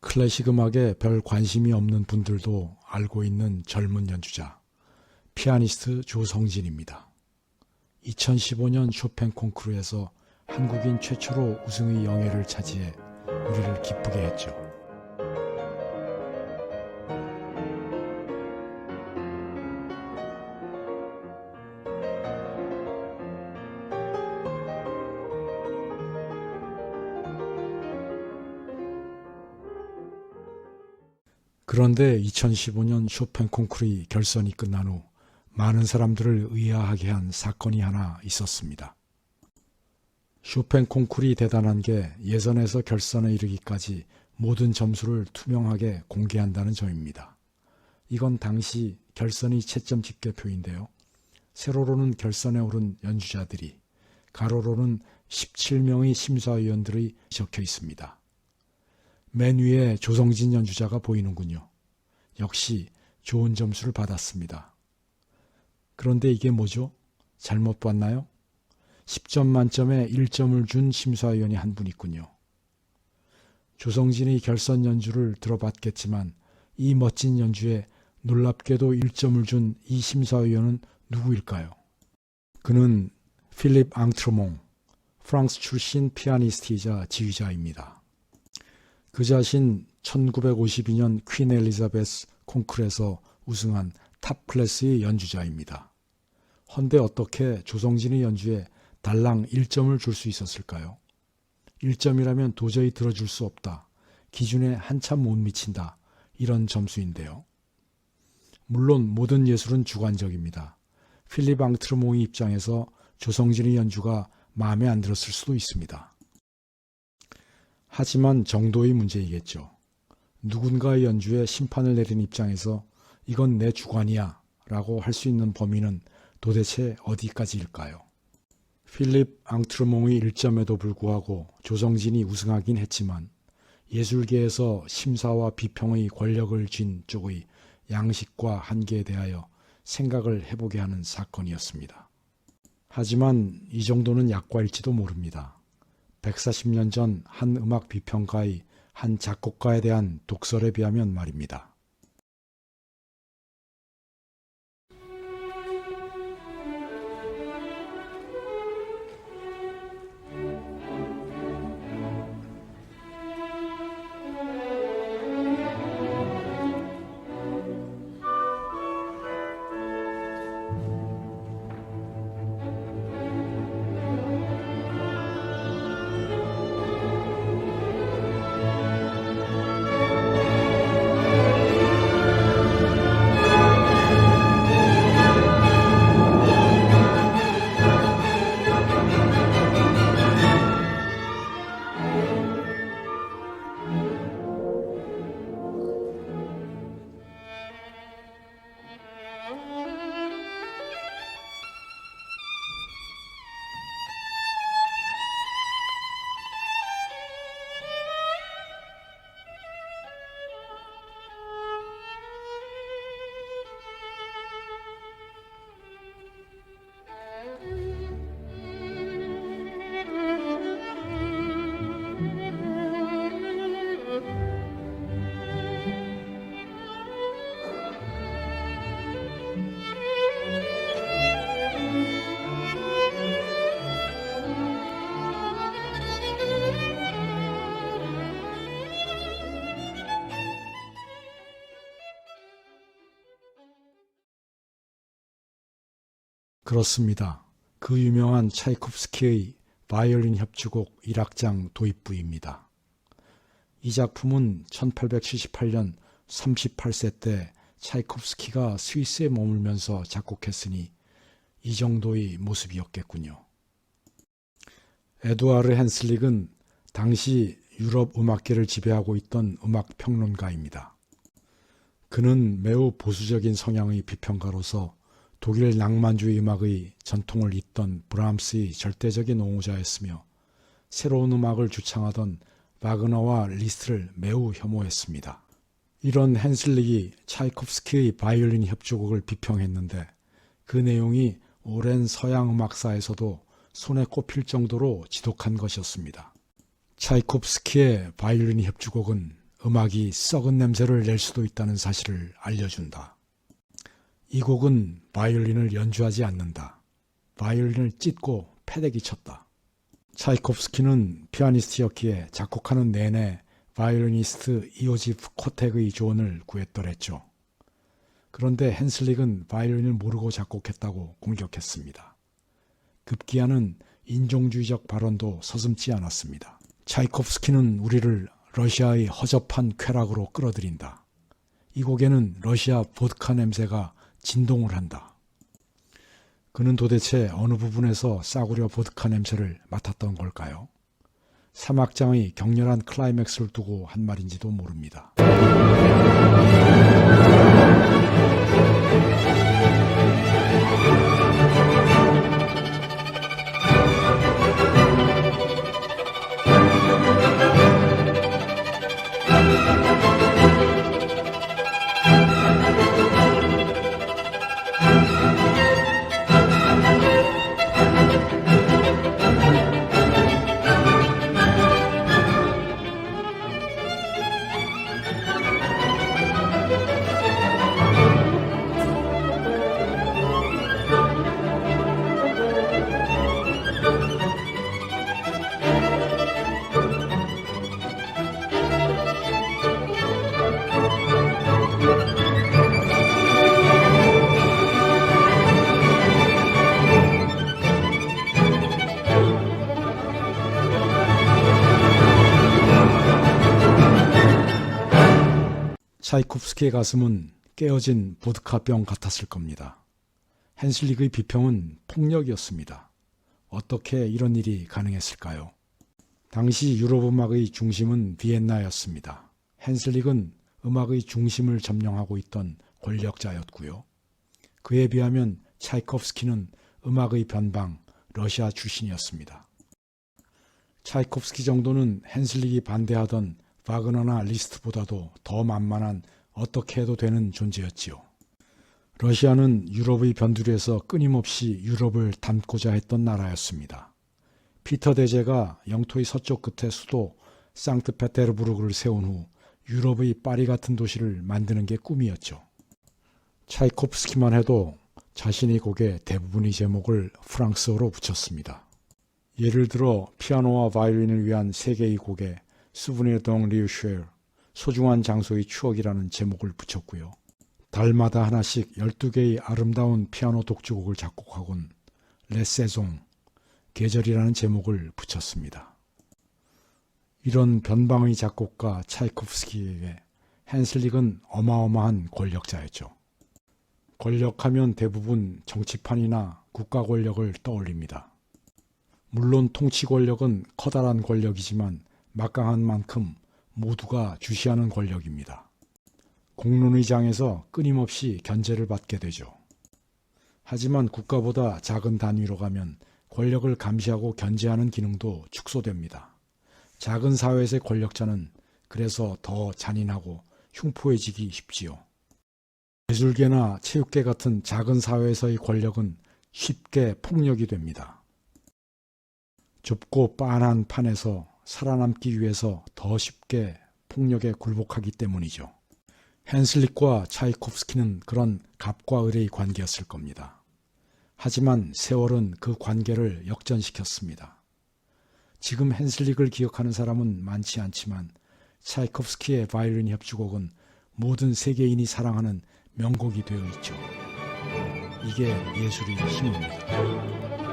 클래식 음악에 별 관심이 없는 분들도 알고 있는 젊은 연주자, 피아니스트 조성진입니다. 2015년 쇼팽 콩쿠르에서 한국인 최초로 우승의 영예를 차지해 우리를 기쁘게 했죠. 그런데 2015년 쇼팽 콩쿠르의 결선이 끝난 후 많은 사람들을 의아하게 한 사건이 하나 있었습니다. 쇼팽 콩쿠르이 대단한 게 예선에서 결선에 이르기까지 모든 점수를 투명하게 공개한다는 점입니다. 이건 당시 결선의 채점 집계표인데요. 세로로는 결선에 오른 연주자들이, 가로로는 17명의 심사위원들이 적혀 있습니다. 맨 위에 조성진 연주자가 보이는군요. 역시 좋은 점수를 받았습니다. 그런데 이게 뭐죠? 잘못 봤나요? 10점 만점에 1점을 준 심사위원이 한 분 있군요. 조성진의 결선 연주를 들어봤겠지만 이 멋진 연주에 놀랍게도 1점을 준 이 심사위원은 누구일까요? 그는 필립 앙트르몽, 프랑스 출신 피아니스트이자 지휘자입니다. 그 자신 1952년 퀸 엘리자베스 콩쿠르에서 우승한 탑 클래스의 연주자입니다. 헌데 어떻게 조성진의 연주에 달랑 1점을 줄 수 있었을까요? 1점이라면 도저히 들어줄 수 없다. 기준에 한참 못 미친다. 이런 점수인데요. 물론 모든 예술은 주관적입니다. 필립 앙트르몽의 입장에서 조성진의 연주가 마음에 안 들었을 수도 있습니다. 하지만 정도의 문제이겠죠. 누군가의 연주에 심판을 내린 입장에서 이건 내 주관이야 라고 할 수 있는 범위는 도대체 어디까지일까요? 필립 앙트르몽의 1점에도 불구하고 조성진이 우승하긴 했지만 예술계에서 심사와 비평의 권력을 쥔 쪽의 양식과 한계에 대하여 생각을 해보게 하는 사건이었습니다. 하지만 이 정도는 약과일지도 모릅니다. 140년 전 한 음악 비평가의 한 작곡가에 대한 독설에 비하면 말입니다. 그렇습니다. 그 유명한 차이콥스키의 바이올린 협주곡 1악장 도입부입니다. 이 작품은 1878년 38세 때 차이콥스키가 스위스에 머물면서 작곡했으니 이 정도의 모습이었겠군요. 에두아르 헨슬릭은 당시 유럽 음악계를 지배하고 있던 음악평론가입니다. 그는 매우 보수적인 성향의 비평가로서 독일 낭만주의 음악의 전통을 잇던 브람스의 절대적인 옹호자였으며 새로운 음악을 주창하던 바그너와 리스트를 매우 혐오했습니다. 이런 헨슬릭이 차이콥스키의 바이올린 협주곡을 비평했는데 그 내용이 오랜 서양 음악사에서도 손에 꼽힐 정도로 지독한 것이었습니다. 차이콥스키의 바이올린 협주곡은 음악이 썩은 냄새를 낼 수도 있다는 사실을 알려준다. 이 곡은 바이올린을 연주하지 않는다. 바이올린을 찢고 패대기 쳤다. 차이콥스키는 피아니스트였기에 작곡하는 내내 바이올리니스트 이오지프 코텍의 조언을 구했더랬죠. 그런데 헨슬릭은 바이올린을 모르고 작곡했다고 공격했습니다. 급기야는 인종주의적 발언도 서슴지 않았습니다. 차이콥스키는 우리를 러시아의 허접한 쾌락으로 끌어들인다. 이 곡에는 러시아 보드카 냄새가 진동을 한다. 그는 도대체 어느 부분에서 싸구려 보드카 냄새를 맡았던 걸까요? 3악장의 격렬한 클라이맥스를 두고 한 말인지도 모릅니다. 차이콥스키의 가슴은 깨어진 보드카병 같았을 겁니다. 헨슬릭의 비평은 폭력이었습니다. 어떻게 이런 일이 가능했을까요? 당시 유럽 음악의 중심은 비엔나였습니다. 헨슬릭은 음악의 중심을 점령하고 있던 권력자였고요. 그에 비하면 차이콥스키는 음악의 변방 러시아 출신이었습니다. 차이콥스키 정도는 헨슬릭이 반대하던 바그너나 리스트보다도 더 만만한 어떻게 해도 되는 존재였지요. 러시아는 유럽의 변두리에서 끊임없이 유럽을 담고자 했던 나라였습니다. 피터 대제가 영토의 서쪽 끝에 수도 상트페테르부르크를 세운 후 유럽의 파리 같은 도시를 만드는 게 꿈이었죠. 차이콥스키만 해도 자신의 곡의 대부분의 제목을 프랑스어로 붙였습니다. 예를 들어 피아노와 바이올린을 위한 세 개의 곡에 수브니르 동 리우쉐르, 소중한 장소의 추억이라는 제목을 붙였고요. 달마다 하나씩 12개의 아름다운 피아노 독주곡을 작곡하곤 레세종, 계절이라는 제목을 붙였습니다. 이런 변방의 작곡가 차이콥스키에게 헨슬릭은 어마어마한 권력자였죠. 권력하면 대부분 정치판이나 국가 권력을 떠올립니다. 물론 통치 권력은 커다란 권력이지만 막강한 만큼 모두가 주시하는 권력입니다. 공론의 장에서 끊임없이 견제를 받게 되죠. 하지만 국가보다 작은 단위로 가면 권력을 감시하고 견제하는 기능도 축소됩니다. 작은 사회에서의 권력자는 그래서 더 잔인하고 흉포해지기 쉽지요. 예술계나 체육계 같은 작은 사회에서의 권력은 쉽게 폭력이 됩니다. 좁고 빤한 판에서 살아남기 위해서 더 쉽게 폭력에 굴복하기 때문이죠. 헨슬릭과 차이콥스키는 그런 갑과 을의 관계였을 겁니다. 하지만 세월은 그 관계를 역전시켰습니다. 지금 헨슬릭을 기억하는 사람은 많지 않지만 차이콥스키의 바이올린 협주곡은 모든 세계인이 사랑하는 명곡이 되어 있죠. 이게 예술의 힘입니다.